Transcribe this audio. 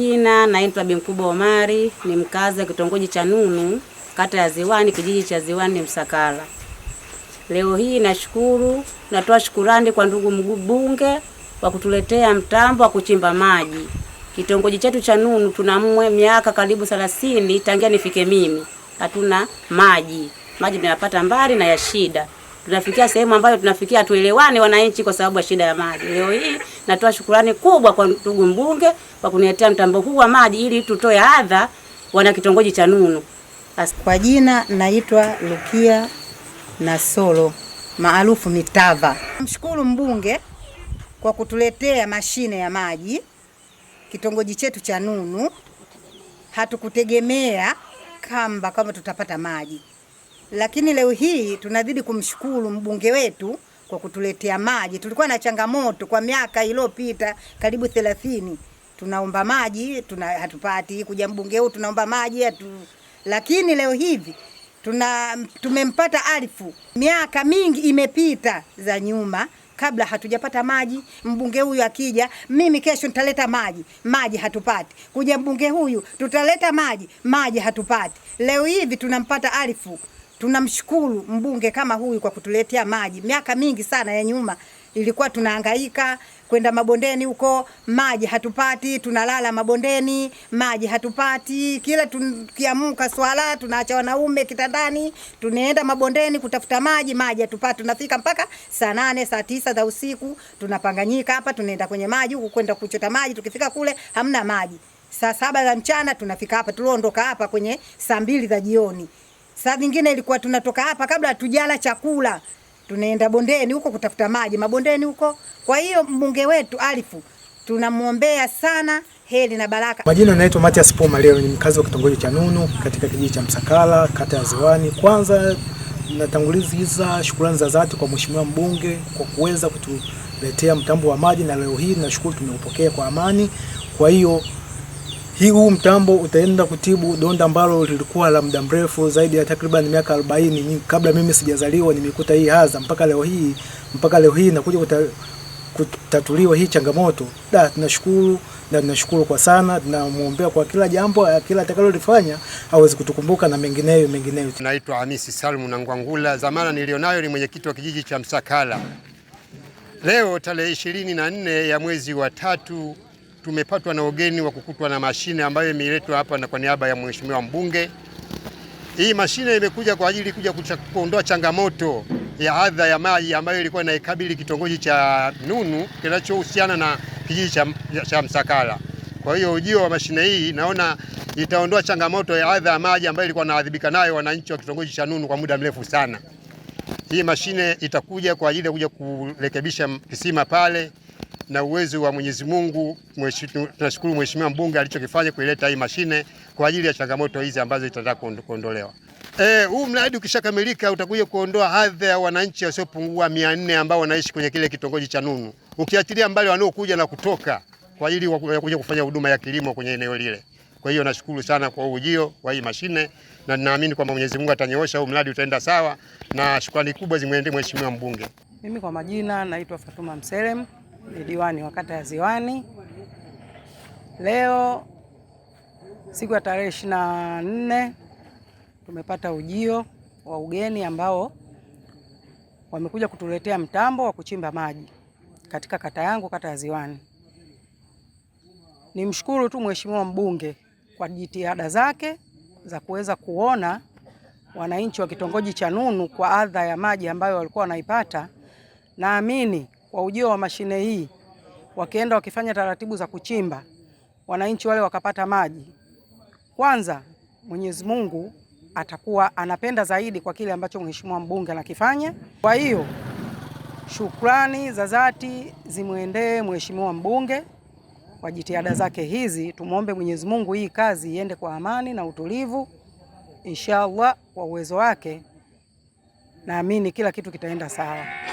Jina naitwa Bimkubwa Omari, ni mkazi wa kitongoji cha Nunu, kata ya Ziwani, kijiji cha Ziwani Msakala. Leo hii natoa shukurani kwa ndugu mbunge kwa kutuletea mtambo wa kuchimba maji. Kitongoji chetu cha Nunu tuna miaka karibu 30 tangia nifike mimi. Hatuna maji. Maji tunayapata mbali na ya shida. Tunafikia sehemu ambayo tunafikia tuelewane wananchi kwa sababu ya shida ya maji. Leo hii natoa shukrani kubwa kwa ndugu mbunge kwa kuniletea mtambo huu wa maji ili tutoe adha wana kitongoji cha Nunu. Kwa jina naitwa Lukia Nasolo maarufu Mitava. Mshukuru mbunge kwa kutuletea mashine ya maji kitongoji chetu cha Nunu. Hatukutegemea kama tutapata maji. Lakini leo hii tunazidi kumshukuru mbunge wetu kwa kutuletea maji. Tulikuwa na changamoto kwa miaka iliyopita karibu 30. Tunaomba maji, hatupati. Kuja mbunge huu tunaomba maji Lakini leo hivi tumempata Alifu. Miaka mingi imepita za nyuma kabla hatujapata maji. Mbunge huyu akija, mimi kesho nitaleta maji hatupati. Kuja mbunge huyu tutaleta maji hatupati. Leo hivi tunampata Alifu. Tunamshukuru mbunge kama huyu kwa kutuletea maji. Miaka mingi sana ya nyuma ilikuwa tunahangaika kwenda mabondeni huko, maji hatupati, tunalala mabondeni, maji hatupati. Kila tukiamka swala tunaacha wanaume kitandani, tunaenda mabondeni kutafuta maji hatupati. Tunafika mpaka saa 8, saa 9 za usiku, tunapanganyika hapa, tunaenda kwenye maji huko kwenda kuchota maji. Tukifika kule hamna maji. Saa 7 za mchana tunafika hapa, tuliondoka hapa kwenye saa 2 za jioni. Saa nyingine ilikuwa tunatoka hapa kabla hatujala chakula, tunaenda bondeni huko kutafuta maji mabondeni huko. Kwa hiyo mbunge wetu Alifu tunamuombea sana heri na baraka. Majina naitwa Matias Poma, leo ni mkazi wa kitongoji cha Nunu katika kijiji cha Msakala, kata ya Ziwani. Kwanza natanguliza shukrani za dhati kwa mheshimiwa mbunge kwa kuweza kutuletea mtambo wa maji, na leo hii nashukuru tumeupokea kwa amani. Kwa hiyo huu mtambo utaenda kutibu donda ambalo lilikuwa la muda mrefu zaidi ya takriban miaka 40 kabla mimi sijazaliwa. Nimekuta hii hadha mpaka leo hii nakuja kutatuliwa hii changamoto. Tunashukuru kwa sana, tunamuombea kwa kila jambo, kila atakalolifanya aweze kutukumbuka na mengineyo. Naitwa Hamisi Salmu Nangwangula, zamana nilionayo ni mwenyekiti wa kijiji cha Msakala. Leo tarehe 24 ya mwezi wa 3 tumepatwa na ugeni wa kukutwa na mashine ambayo imeletwa hapa na kwa niaba ya mheshimiwa mbunge. Hii mashine imekuja kwa ajili kuondoa changamoto ya adha ya maji ambayo ilikuwa inaikabili kitongoji cha Nunu kinachohusiana na kijiji cha Msakala. Kwa hiyo ujio wa mashine hii naona itaondoa changamoto ya adha ya maji ambayo ilikuwa inaadhibika nayo wananchi wa kitongoji cha Nunu kwa muda mrefu sana. Hii mashine itakuja kwa ajili ya kuja kurekebisha kisima pale, na uwezo wa Mwenyezi Mungu. Tunashukuru mheshimiwa mbunge alichokifanya kuileta hii mashine kwa ajili ya changamoto hizi ambazo itataka kuondolewa. Huu mradi ukishakamilika utakuja kuondoa adha ya wananchi wasiopungua 400 ambao wanaishi kwenye kile kitongoji cha Nunu. Ukiachilia mbali wanaokuja na kutoka kwa ajili ya kuja kufanya huduma ya kilimo kwenye eneo lile. Kwa hiyo nashukuru sana kwa ujio wa hii mashine, na ninaamini kwamba Mwenyezi Mungu atanyoosha huu mradi utaenda sawa, na shukrani kubwa zimwendee mheshimiwa mbunge. Mimi kwa majina naitwa Fatuma Mselem, ni diwani wa kata ya Ziwani. Leo siku ya tarehe 24 tumepata ujio wa ugeni ambao wamekuja kutuletea mtambo wa kuchimba maji katika kata yangu, kata ya Ziwani. Nimshukuru tu mheshimiwa mbunge kwa jitihada zake za kuweza kuona wananchi wa kitongoji cha Nunu kwa adha ya maji ambayo walikuwa wanaipata. Naamini kwa ujio wa mashine hii, wakienda wakifanya taratibu za kuchimba, wananchi wale wakapata maji, kwanza Mwenyezi Mungu atakuwa anapenda zaidi kwa kile ambacho mheshimiwa mbunge anakifanya. Kwa hiyo shukrani za dhati zimwendee mheshimiwa mbunge kwa jitihada zake hizi. Tumuombe Mwenyezi Mungu hii kazi iende kwa amani na utulivu. Inshallah, kwa uwezo wake naamini kila kitu kitaenda sawa.